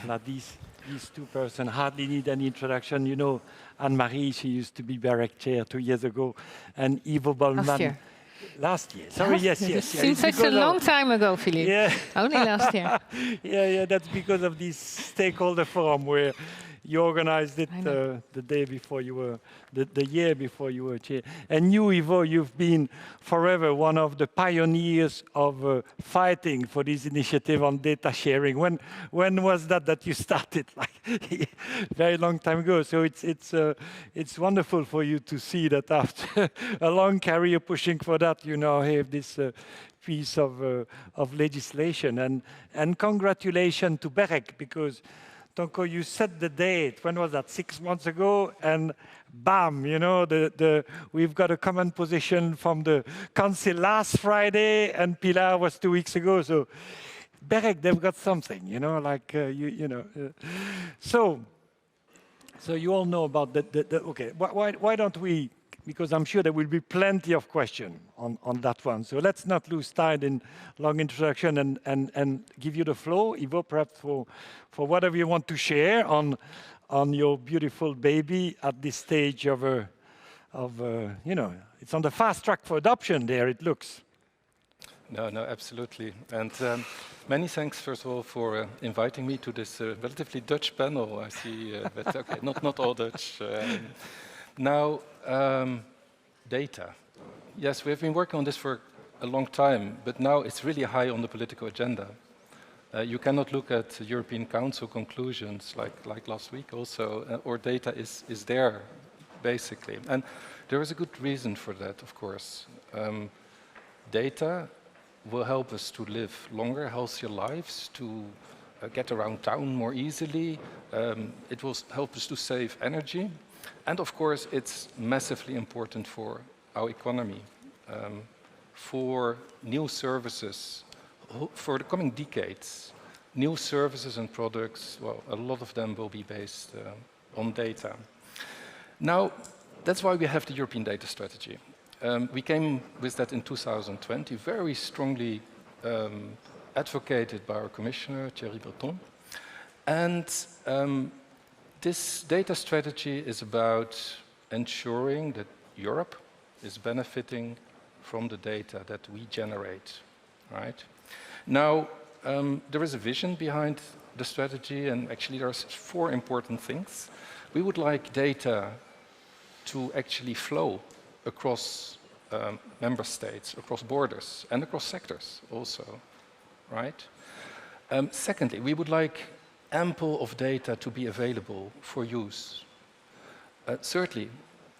Now these two persons hardly need any introduction. You know, Anne-Marie, she used to be Berec chair 2 years ago, and Ivo Bollmann. Last year. Last year. Sorry, yes. Seems such a long time ago, Philippe. Yeah. Only last year. Yeah, that's because of this Stakeholder Forum where you organized it the day before you were, the year before you were chair. And you, Ivo, you've been forever one of the pioneers of fighting for this initiative on data sharing. When was that you started? Like very long time ago. So it's wonderful for you to see that after a long career pushing for that, you now have this piece of legislation. And congratulations to BEREC, because Tonko, you set the date. When was that? 6 months ago, and bam! You know, we've got a common position from the council last Friday, and Pilar was 2 weeks ago. So, BEREC, they've got something. You know, like So you all know about the okay. Why don't we? Because I'm sure there will be plenty of questions on that one. So let's not lose time in long introduction and give you the floor, Ivo, perhaps for whatever you want to share on your beautiful baby at this stage of you know, it's on the fast track for adoption there, it looks. No, absolutely. And many thanks, first of all, for inviting me to this relatively Dutch panel. I see, but okay, not all Dutch. Now, data. Yes, we have been working on this for a long time, but now it's really high on the political agenda. You cannot look at European Council conclusions like last week also, or data is there, basically. And there is a good reason for that, of course. Data will help us to live longer, healthier lives, to get around town more easily. It will help us to save energy. And of course, it's massively important for our economy, for new services, for the coming decades. New services and products, well, a lot of them will be based on data. Now, that's why we have the European Data Strategy. We came with that in 2020, very strongly advocated by our Commissioner, Thierry Breton. And this data strategy is about ensuring that Europe is benefiting from the data that we generate, right? Now, there is a vision behind the strategy, and actually there are 4 important things. We would like data to actually flow across member states, across borders, and across sectors also, right? Secondly, we would like ample of data to be available for use. Thirdly,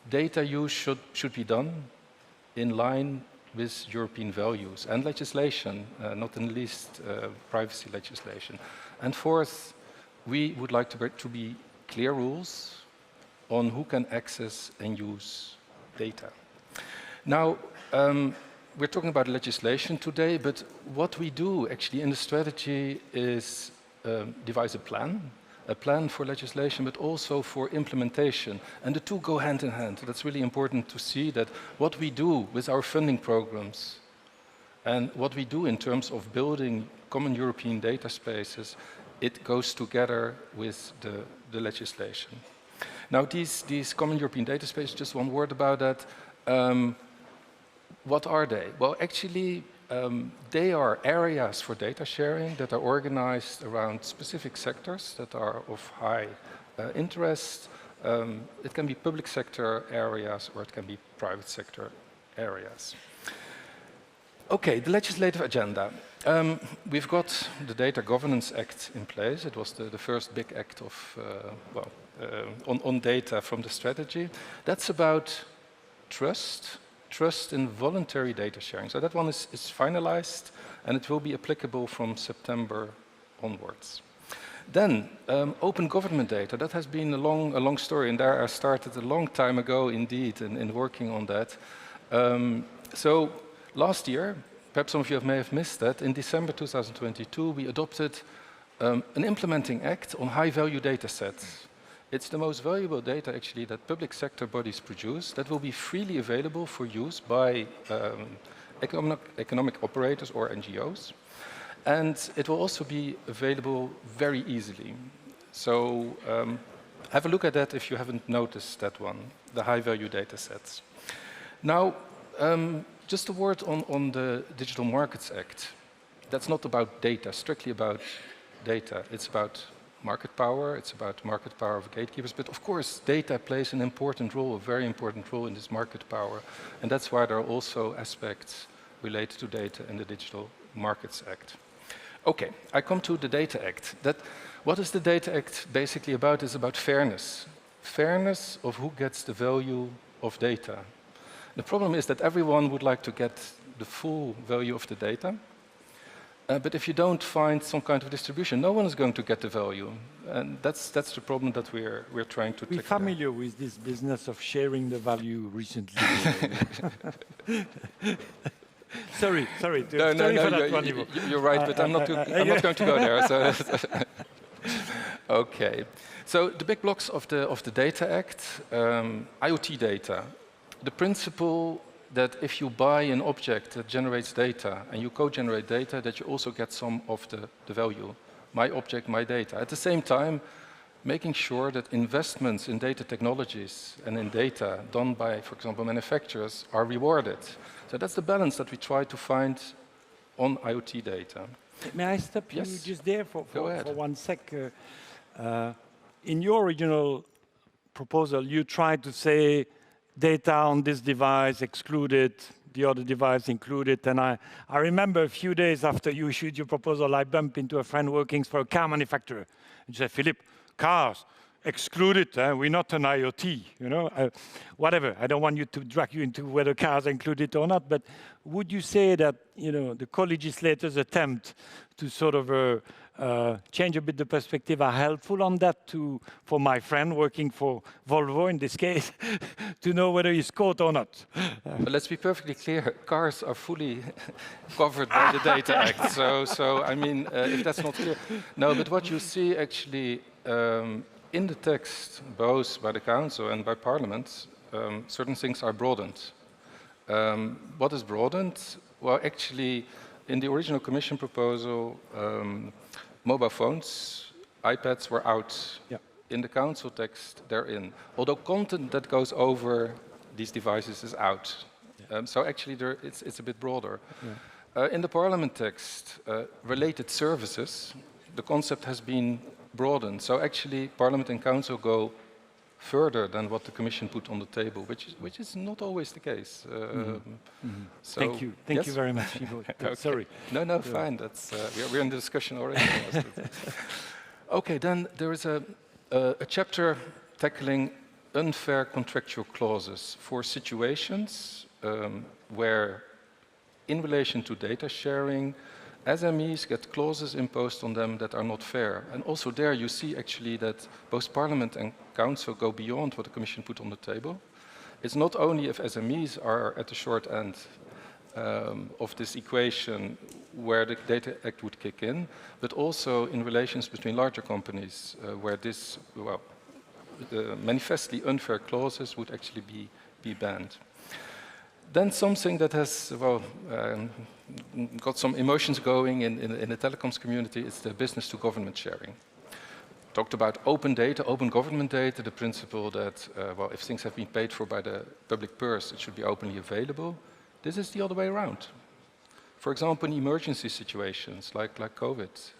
data use should be done in line with European values and legislation, not in least privacy legislation. And fourth, we would like to be clear rules on who can access and use data. Now, we're talking about legislation today, but what we do actually in the strategy is devise a plan for legislation, but also for implementation. And the two go hand in hand. That's really important to see that what we do with our funding programs and what we do in terms of building common European data spaces, it goes together with the legislation. Now, these common European data spaces, just one word about that. What are they? Well, actually, they are areas for data sharing that are organized around specific sectors that are of high interest. It can be public sector areas or it can be private sector areas. Okay, the legislative agenda. We've got the Data Governance Act in place. It was the first big act of, on data from the strategy. That's about trust in voluntary data sharing. So that one is finalized and it will be applicable from September onwards. Then, open government data. That has been a long story, and there I started a long time ago indeed in working on that. So last year, perhaps some of you may have missed that, in December 2022, we adopted an implementing act on high-value data sets. It's the most valuable data, actually, that public sector bodies produce that will be freely available for use by economic operators or NGOs. And it will also be available very easily. So have a look at that if you haven't noticed that one, the high-value data sets. Now, just a word on the Digital Markets Act. That's not about data, strictly about data. It's about market power, it's about market power of gatekeepers, but of course data plays an important role, a very important role in this market power, and that's why there are also aspects related to data in the Digital Markets Act. Okay, I come to the Data Act. What is the Data Act basically about? It's about fairness. Fairness of who gets the value of data. The problem is that everyone would like to get the full value of the data, but if you don't find some kind of distribution, no one is going to get the value. And that's the problem that we're trying to tackle. We're familiar with this business of sharing the value recently. Sorry for that one, Ivo. You're right, but I'm not going to go there. So okay. So the big blocks of the Data Act, IoT data. The principle that if you buy an object that generates data and you co-generate data, that you also get some of the value. My object, my data. At the same time, making sure that investments in data technologies and in data done by, for example, manufacturers are rewarded. So that's the balance that we try to find on IoT data. May I stop you Yes. just there for 1 sec? In your original proposal, you tried to say data on this device excluded, the other device included, and I remember a few days after you issued your proposal, I bumped into a friend working for a car manufacturer. And he said, Philippe, cars excluded, we're not an IoT, you know, whatever. I don't want you to drag you into whether cars are included or not, but would you say that, you know, the co-legislators' attempt to sort of change a bit the perspective are helpful on that for my friend working for Volvo in this case, to know whether he's caught or not? But let's be perfectly clear, cars are fully covered by the Data Act. So I mean, if that's not clear. No, but what you see actually in the text, both by the Council and by Parliament, certain things are broadened. What is broadened? Well, actually, in the original Commission proposal, mobile phones, iPads were out. Yeah. In the Council text, they're in. Although content that goes over these devices is out. Yeah. So actually, it's a bit broader. Yeah. In the Parliament text, related services, the concept has been broadened. So actually, Parliament and Council go further than what the Commission put on the table, which is not always the case. So thank you. Thank you very much, Ivo. Okay. Sorry. No, fine. That's we're in the discussion already. Okay, then there is a chapter tackling unfair contractual clauses for situations where, in relation to data sharing, SMEs get clauses imposed on them that are not fair. And also there you see actually that both Parliament and Council go beyond what the Commission put on the table. It's not only if SMEs are at the short end of this equation where the Data Act would kick in, but also in relations between larger companies where this, well, the manifestly unfair clauses would actually be banned. Then something that has, well, got some emotions going in the telecoms community is the business to government sharing. Talked about open data, open government data, the principle that, well, if things have been paid for by the public purse, it should be openly available. This is the other way around. For example, in emergency situations like COVID,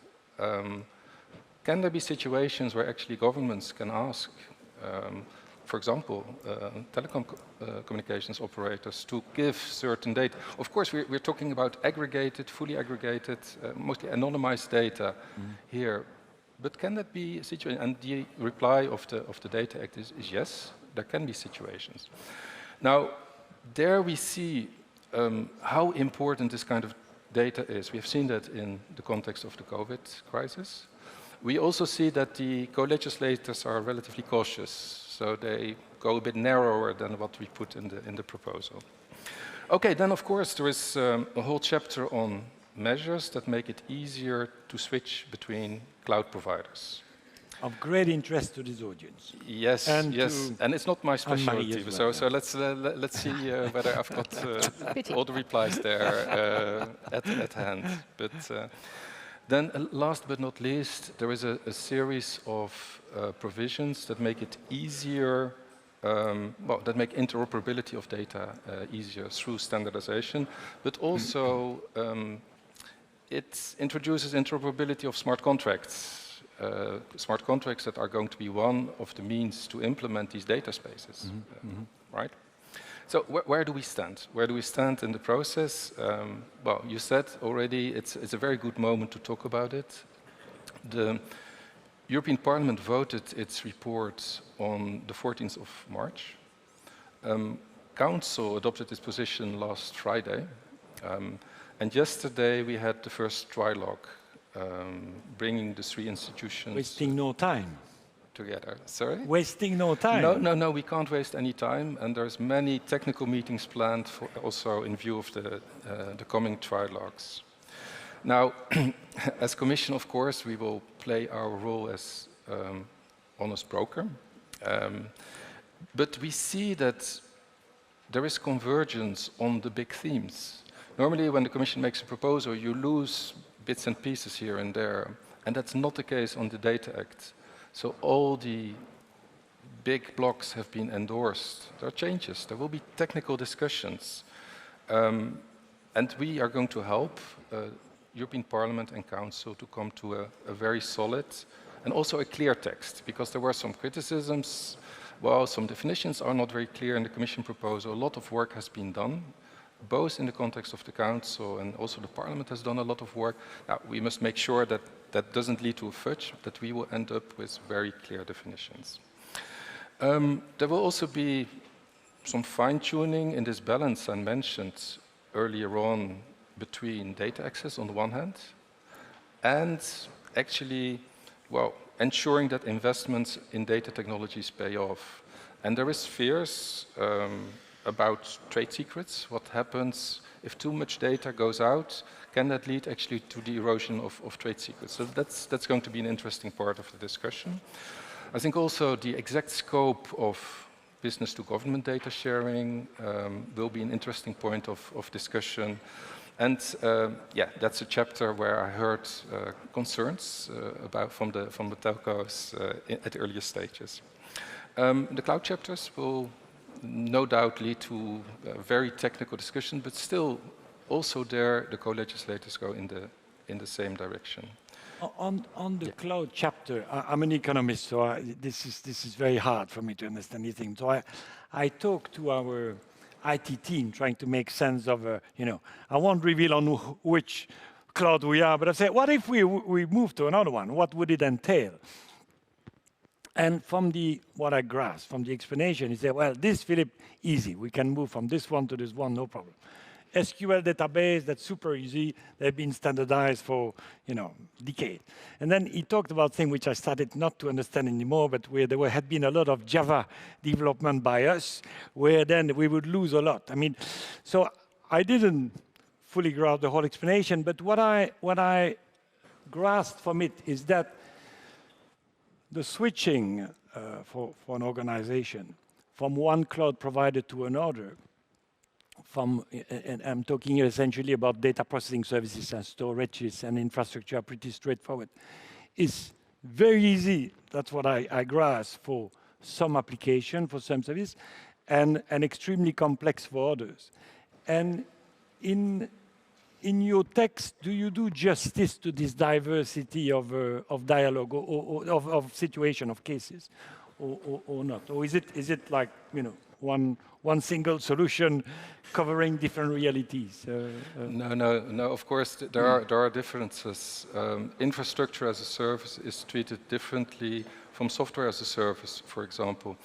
can there be situations where actually governments can ask, for example, telecommunications operators to give certain data? Of course, we're talking about aggregated, fully aggregated, mostly anonymized data here. But can that be a situation? And the reply of the Data Act is yes, there can be situations. Now, there we see how important this kind of data is. We have seen that in the context of the COVID crisis. We also see that the co-legislators are relatively cautious, so they go a bit narrower than what we put in the proposal. Okay, then of course there is a whole chapter on measures that make it easier to switch between cloud providers. Of great interest to this audience. Yes, and yes, and it's not my specialty. Well, so let's see whether I've got all the replies there at hand. But Then last but not least, there is a series of provisions that make it easier, that make interoperability of data easier through standardization, but also it introduces interoperability of smart contracts. Smart contracts that are going to be one of the means to implement these data spaces, right? So where do we stand? Where do we stand in the process? Well, you said already it's a very good moment to talk about it. The European Parliament voted its report on the 14th of March. Council adopted its position last Friday. And yesterday we had the first trilogue, bringing the three institutions... Wasting no time. Together. Sorry? Wasting no time. No, we can't waste any time, and there's many technical meetings planned for also in view of the coming trilogues. Now, as Commission, of course, we will play our role as honest broker, but we see that there is convergence on the big themes. Normally, when the Commission makes a proposal, you lose bits and pieces here and there, and that's not the case on the Data Act. So all the big blocks have been endorsed. There are changes. There will be technical discussions. And we are going to help European Parliament and Council to come to a very solid and also a clear text, because there were some criticisms. Well, some definitions are not very clear in the Commission proposal. A lot of work has been done, both in the context of the Council and also the Parliament has done a lot of work. Now, we must make sure that that doesn't lead to a fudge, that we will end up with very clear definitions. There will also be some fine-tuning in this balance I mentioned earlier on between data access on the one hand and actually, well, ensuring that investments in data technologies pay off. And there is fears about trade secrets. What happens if too much data goes out? Can that lead actually to the erosion of trade secrets? So that's going to be an interesting part of the discussion. I think also the exact scope of business to government data sharing will be an interesting point of discussion. And yeah, that's a chapter where I heard concerns about from the telcos at the earlier stages. The cloud chapters will no doubt lead to a very technical discussion, but still also there the co-legislators go in the same direction. On the cloud chapter, I'm an economist, so this is very hard for me to understand anything. So I talked to our IT team trying to make sense of, I won't reveal on which cloud we are, but I said, what if we move to another one? What would it entail? And from what I grasped from the explanation, he said, well, this, Philip, easy. We can move from this one to this one, no problem. SQL database, that's super easy. They've been standardized for, decades. And then he talked about things which I started not to understand anymore, but where there had been a lot of Java development by us, where then we would lose a lot. I mean, so I didn't fully grasp the whole explanation, but what I grasped from it is that the switching for an organization from one cloud provider to another, and I'm talking here essentially about data processing services and storages and infrastructure, pretty straightforward, is very easy. That's what I grasp for some application, for some service, and extremely complex for others. And in your text, do you do justice to this diversity of dialogue or of situation, of cases, or not? Or is it like, one single solution covering different realities? No. Of course, there are differences. Infrastructure as a service is treated differently from software as a service, for example.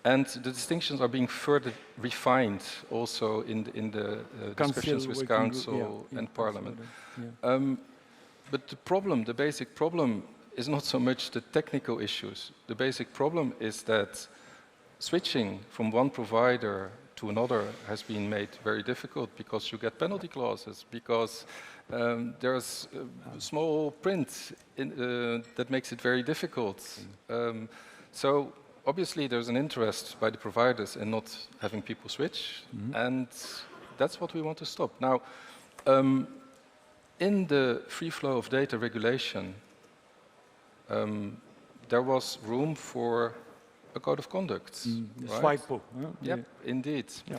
And the distinctions are being further refined also in the discussions with Council and Parliament. But the basic problem is not so much the technical issues. The basic problem is that switching from one provider to another has been made very difficult because you get penalty clauses, because there's a small print that makes it very difficult. So obviously there's an interest by the providers in not having people switch, and that's what we want to stop. Now, in the free flow of data regulation, there was room for a code of conduct. Right? SWIPO. Yep, indeed. Yeah.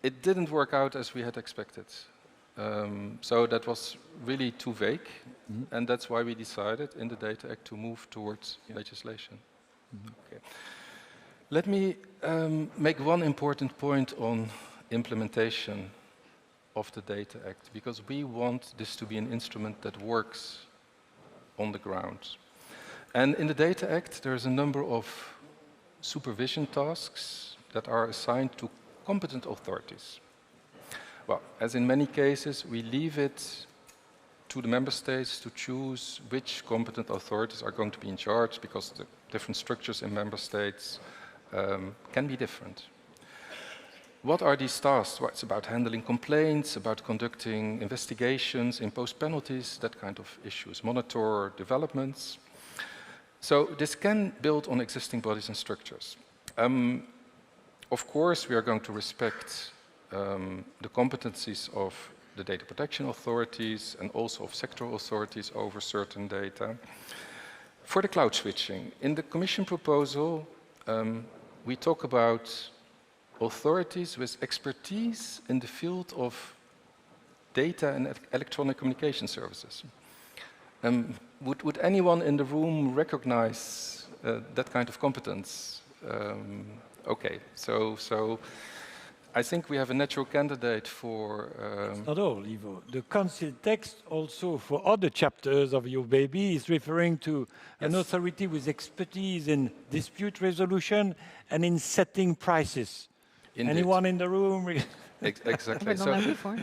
It didn't work out as we had expected. So that was really too vague, and that's why we decided in the Data Act to move towards legislation. Okay. Let me make one important point on implementation of the Data Act, because we want this to be an instrument that works on the ground. And in the Data Act, there's a number of supervision tasks that are assigned to competent authorities. Well, as in many cases, we leave it to the member states to choose which competent authorities are going to be in charge, because the different structures in member states can be different. What are these tasks? Well, it's about handling complaints, about conducting investigations, impose penalties, that kind of issues, monitor developments. So this can build on existing bodies and structures. Of course, we are going to respect the competencies of the data protection authorities and also of sectoral authorities over certain data. For the cloud switching, in the Commission proposal, we talk about authorities with expertise in the field of data and electronic communication services. Would anyone in the room recognize that kind of competence? Okay, so I think we have a natural candidate for... Not all, Ivo. The Council text also for other chapters of your baby is referring to an authority with expertise in dispute resolution and in setting prices. Indeed. Anyone in the room? Exactly. I've done that before.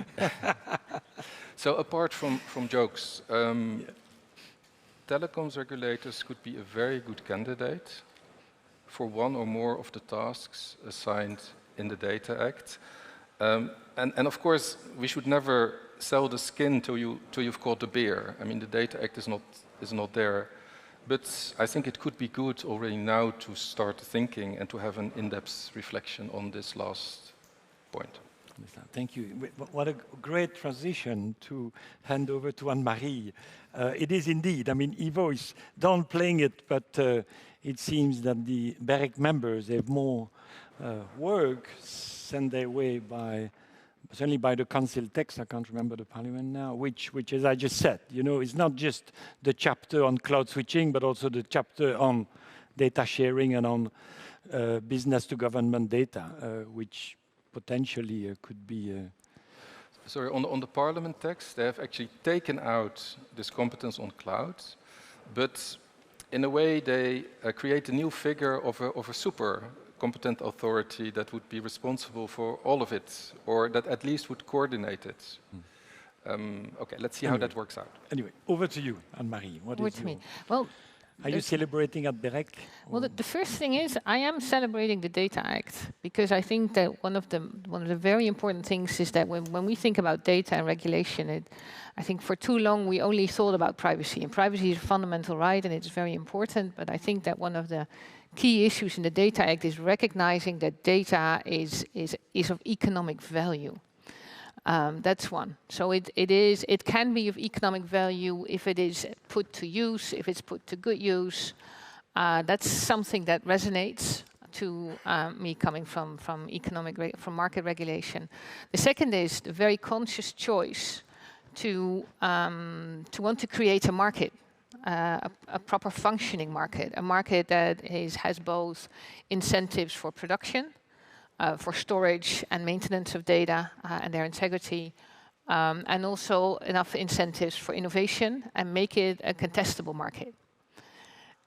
So apart from jokes, telecoms regulators could be a very good candidate for one or more of the tasks assigned in the Data Act. And of course, we should never sell the skin till you've caught the bear. I mean, the Data Act is not there. But I think it could be good already now to start thinking and to have an in-depth reflection on this last point. Thank you. What a great transition to hand over to Anne-Marie. It is indeed. I mean, Ivo is downplaying it, but it seems that the BEREC members have more work sent their way by, certainly by the Council text. I can't remember the Parliament now, which, as I just said, you know, is not just the chapter on cloud switching, but also the chapter on data sharing and on business to government data, which potentially could be... Sorry, on the Parliament text, they have actually taken out this competence on cloud, but in a way they create a new figure of a super competent authority that would be responsible for all of it, or that at least would coordinate it. Okay, let's see how that works out. Anyway, over to you, Anne-Marie. What is your... Well, are you celebrating at BEREC? Well, the first thing is I am celebrating the Data Act, because I think that one of the very important things is that when we think about data and regulation, I think for too long we only thought about privacy, and privacy is a fundamental right and it's very important. But I think that one of the key issues in the Data Act is recognizing that data is of economic value. That's one. So it can be of economic value if it is put to use, if it's put to good use. That's something that resonates to me coming from market regulation. The second is the very conscious choice to want to create a market, a proper functioning market, a market that has both incentives for production, for storage and maintenance of data and their integrity, and also enough incentives for innovation and make it a contestable market.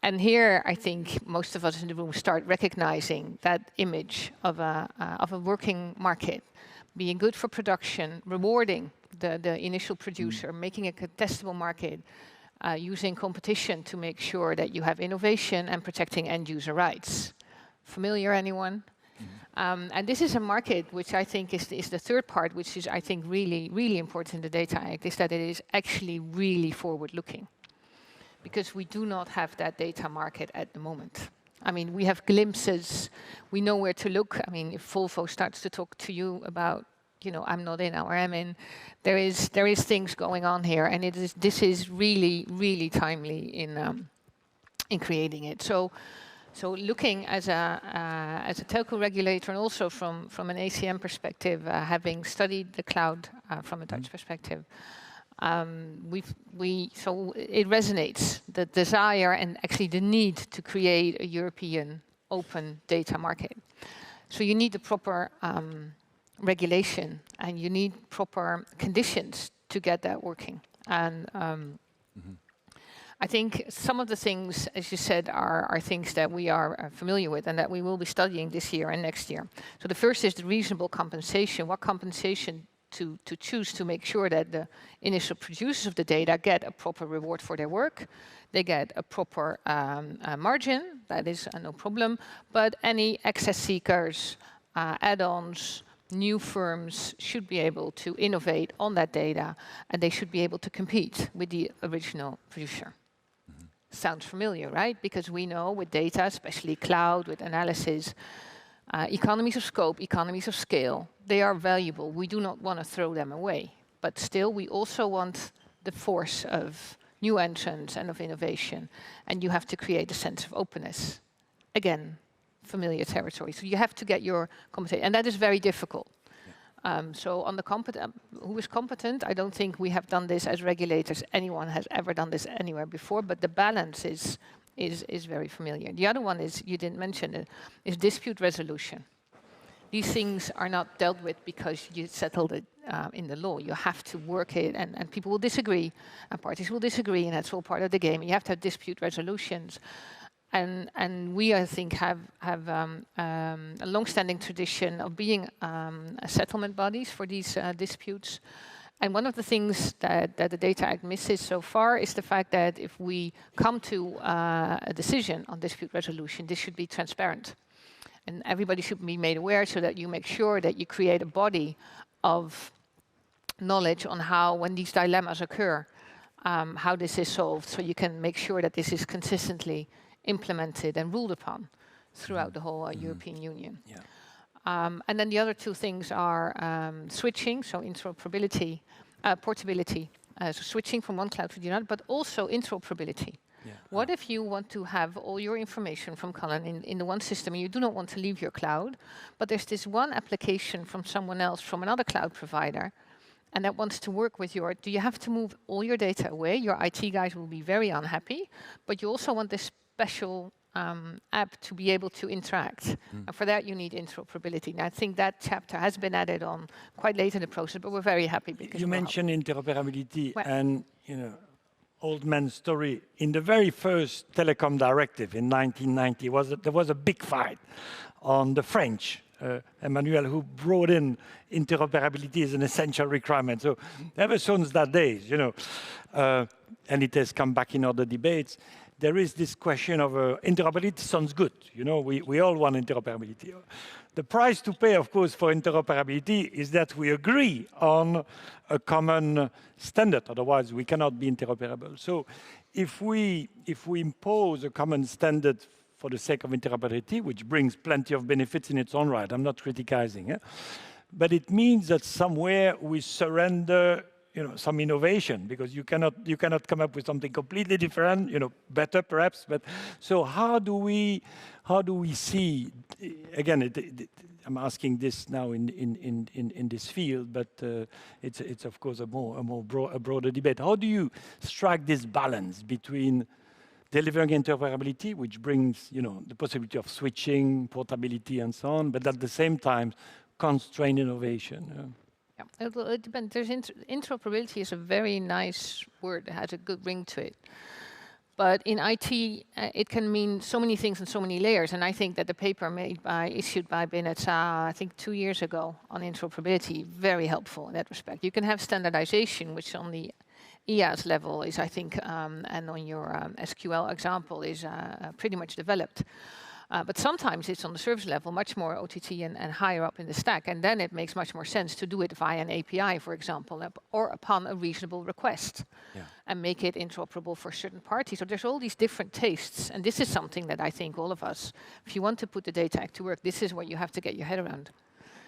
And here, I think most of us in the room start recognizing that image of a working market, being good for production, rewarding the initial producer, making a contestable market, using competition to make sure that you have innovation and protecting end user rights. Familiar, anyone? And this is a market which I think is the third part, which is, I think, really, really important in the Data Act, is that it is actually really forward-looking. Because we do not have that data market at the moment. I mean, we have glimpses, we know where to look. I mean, if Volvo starts to talk to you about I'm not in or am in. There is things going on here, and this is really, really timely in creating it. So looking as a telco regulator, and also from an ACM perspective, having studied the cloud from a Dutch perspective, so it resonates, the desire and actually the need to create a European open data market. So you need the proper regulation, and you need proper conditions to get that working. And I think some of the things, as you said, are things that we are familiar with and that we will be studying this year and next year. So the first is the reasonable compensation. What compensation to choose to make sure that the initial producers of the data get a proper reward for their work. They get a proper margin, that is no problem. But any excess seekers, add-ons, new firms should be able to innovate on that data, and they should be able to compete with the original producer. Sounds familiar, right? Because we know with data, especially cloud, with analysis, economies of scope, economies of scale, they are valuable. We do not want to throw them away. But still, we also want the force of new entrants and of innovation. And you have to create a sense of openness. Again, familiar territory. So you have to get your competence. And that is very difficult. So on the who is competent, I don't think we have done this as regulators. Anyone has ever done this anywhere before. But the balance is very familiar. The other one is, you didn't mention it, is dispute resolution. These things are not dealt with because you settled it in the law. You have to work it, and people will disagree, and parties will disagree, and that's all part of the game. You have to have dispute resolutions. And we, I think, have a long-standing tradition of being settlement bodies for these disputes. And one of the things that the Data Act misses so far is the fact that if we come to a decision on dispute resolution, this should be transparent. And everybody should be made aware so that you make sure that you create a body of knowledge on how, when these dilemmas occur, how this is solved, so you can make sure that this is consistently implemented and ruled upon throughout the whole European Union. Yeah. And then the other two things are switching, so interoperability, portability, so switching from one cloud to the other, but also interoperability. Yeah. What if you want to have all your information from Cullen in the one system, and you do not want to leave your cloud, but there's this one application from someone else, from another cloud provider, and that wants to work with do you have to move all your data away? Your IT guys will be very unhappy, but you also want this special app to be able to interact. And for that, you need interoperability. And I think that chapter has been added on quite late in the process, but we're very happy because you mentioned interoperability, and old man's story. In the very first telecom directive in 1990, there was a big fight on the French, Emmanuel, who brought in interoperability as an essential requirement. So ever since that days, and it has come back in other debates, there is this question of interoperability sounds good. We all want interoperability. The price to pay, of course, for interoperability is that we agree on a common standard. Otherwise, we cannot be interoperable. So if we impose a common standard for the sake of interoperability, which brings plenty of benefits in its own right, I'm not criticizing, but it means that somewhere we surrender some innovation, because you cannot come up with something completely different, better perhaps. But so how do we see, again, I'm asking this now in this field, but it's of course a broader debate. How do you strike this balance between delivering interoperability, which brings the possibility of switching, portability, and so on, but at the same time constrain innovation? Yeah, it depends. Interoperability is a very nice word. It has a good ring to it. But in IT, it can mean so many things and so many layers. And I think that the paper issued by BNetzA, I think 2 years ago, on interoperability, very helpful in that respect. You can have standardization, which on the EAS level is, I think, and on your SQL example is pretty much developed. But sometimes it's on the service level, much more OTT and higher up in the stack. And then it makes much more sense to do it via an API, for example, or upon a reasonable request, and make it interoperable for certain parties. So there's all these different tastes. And this is something that I think all of us, if you want to put the Data Act to work, this is what you have to get your head around.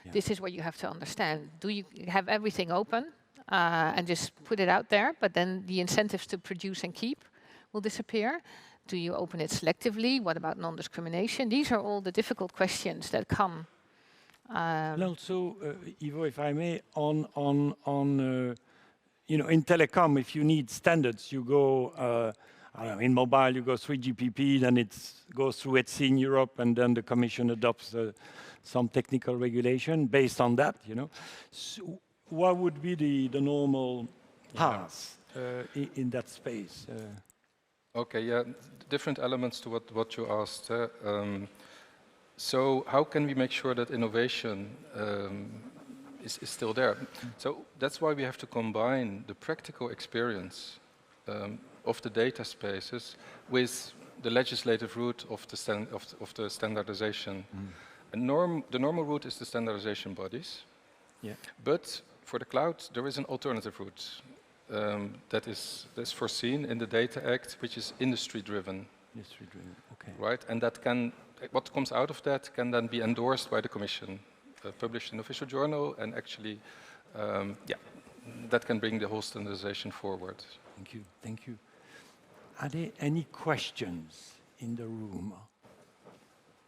This is what you have to understand. Do you have everything open and just put it out there, but then the incentives to produce and keep will disappear? Do you open it selectively? What about non-discrimination? These are all the difficult questions that come. And also, Ivo, if I may, you know, in telecom, if you need standards, you go, I don't know, in mobile, you go 3GPP, then it goes through ETSI in Europe, and then the Commission adopts some technical regulation based on that, you know. So what would be the normal path in that space? Okay, yeah, different elements to what you asked. So how can we make sure that innovation is still there? So that's why we have to combine the practical experience of the data spaces with the legislative route of the standardization. The normal route is the standardization bodies. Yeah. But for the cloud, there is an alternative route that's foreseen in the Data Act, which is industry-driven. Industry-driven, okay. Right, and that can, what comes out of that can then be endorsed by the Commission, published in the official journal, and actually, yeah, that can bring the whole standardization forward. Thank you, thank you. Are there any questions in the room?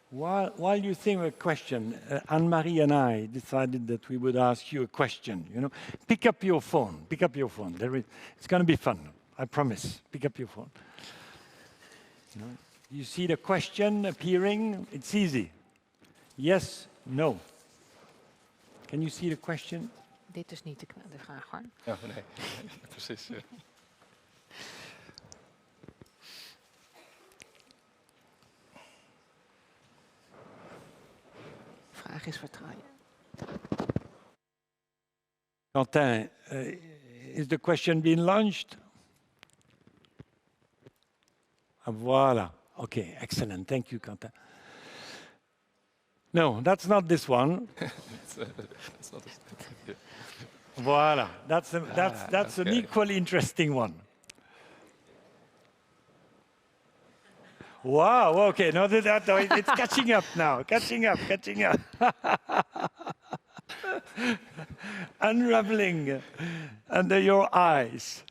While you think of a question, Anne-Marie and I decided that we would ask you a question. You know, pick up your phone. Pick up your phone. It's going to be fun. I promise. Pick up your phone. You know, you see the question appearing. It's easy. Yes, no. Can you see the question? Dit is niet de vraag, hoor. Ja, nee, precies. Ja. Vraag is vertraaien. Quentin, is the question being launched? Voilà. Okay, excellent. Thank you, Quentin. No, that's not this one. That's not yeah. Voilà. That's okay. An equally interesting one. Wow, okay, no, it's catching up now, catching up. Unraveling under your eyes.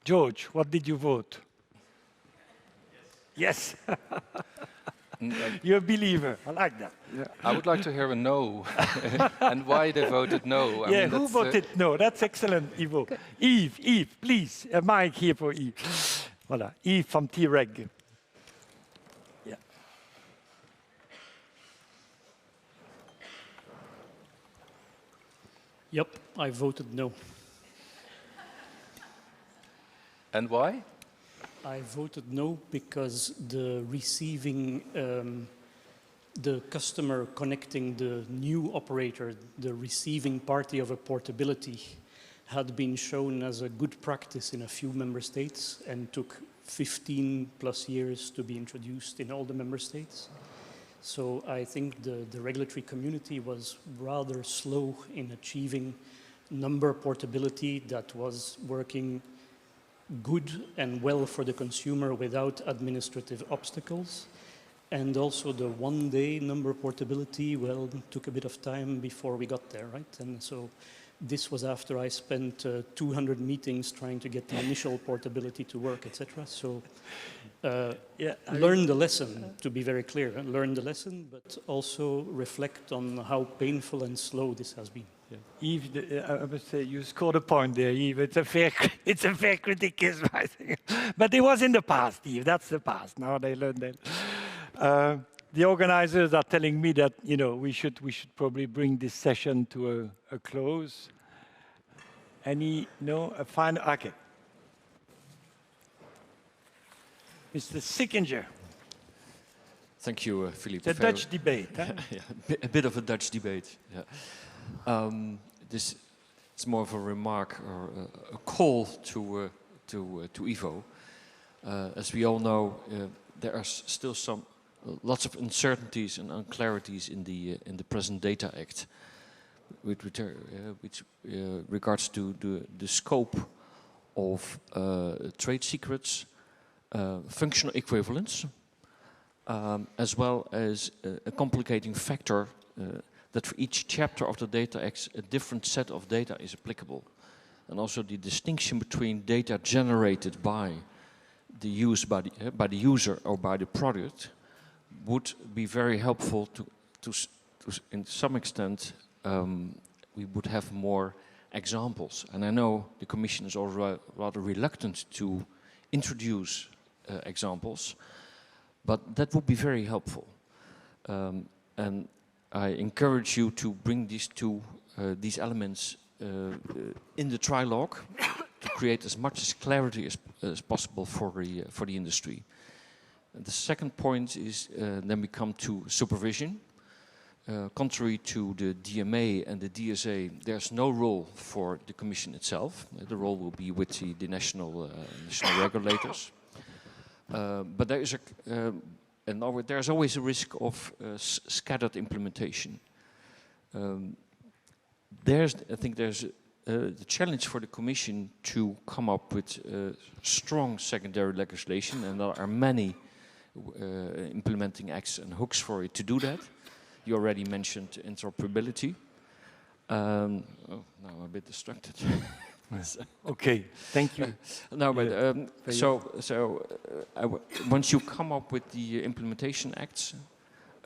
George, what did you vote? Yes. You're a believer. I like that. Yeah. I would like to hear a no, and why they voted no. I mean, who voted no? That's excellent, Ivo. Yves, please, a mic here for Yves. Voilà, Yves from T-Reg. Yeah. Yep, I voted no. And why? I voted no because the receiving, the customer connecting the new operator, the receiving party of a portability, had been shown as a good practice in a few member states and took 15 plus years to be introduced in all the member states. So I think the regulatory community was rather slow in achieving number portability that was working good and well for the consumer without administrative obstacles. And also the one-day number portability, well, took a bit of time before we got there, right? And so this was after I spent 200 meetings trying to get the initial portability to work, etc. So learn the lesson, to be very clear. Learn the lesson, but also reflect on how painful and slow this has been. Yeah. Yves, I must say, you scored a point there, Yves. It's a fair criticism, I think. But it was in the past, Yves. That's the past. Now they learn that. The organizers are telling me that, you know, we should probably bring this session to a close. A final, okay. Mr. Sickinger. Thank you, Philippe. The Dutch debate. Huh? Yeah, a bit of a Dutch debate. Yeah. This is more of a remark or a call to Ivo. As we all know, there are still lots of uncertainties and unclarities in the present Data Act, which regards to the scope of trade secrets, functional equivalence, as well as a complicating factor that for each chapter of the Data Act, a different set of data is applicable. And also the distinction between data generated by the user or by the product would be very helpful to in some extent, we would have more examples. And I know the Commission is already rather reluctant to introduce examples, but that would be very helpful. And I encourage you to bring these elements in the trilogue to create as much clarity as possible for the industry. The second point is then we come to supervision. Contrary to the DMA and the DSA, there's no role for the Commission itself. The role will be with the national regulators. But there is there's always a risk of scattered implementation. I think there's the challenge for the Commission to come up with strong secondary legislation, and there are many implementing acts and hooks for it to do that. You already mentioned interoperability. Oh, now I'm a bit distracted. Okay, thank you. No, but once you come up with the implementation acts,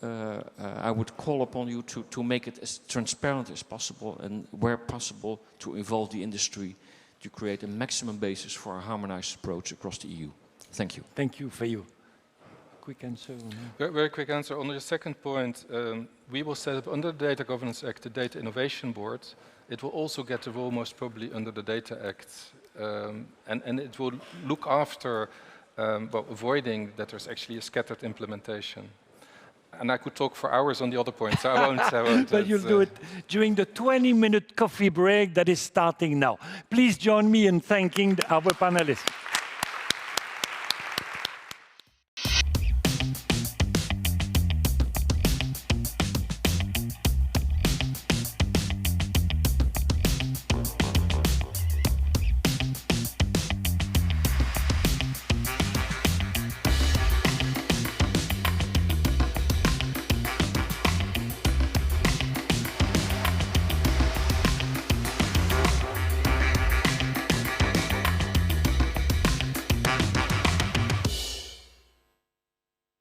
I would call upon you to make it as transparent as possible, and where possible to involve the industry to create a maximum basis for a harmonized approach across the EU. Thank you. Thank you for you. Quick answer. Very quick answer. On your second point, we will set up under the Data Governance Act the Data Innovation Board. It will also get a role most probably under the Data Act. And it will look after avoiding that there's actually a scattered implementation. And I could talk for hours on the other points. So I won't. But you'll do it during the 20-minute coffee break that is starting now. Please join me in thanking our panelists.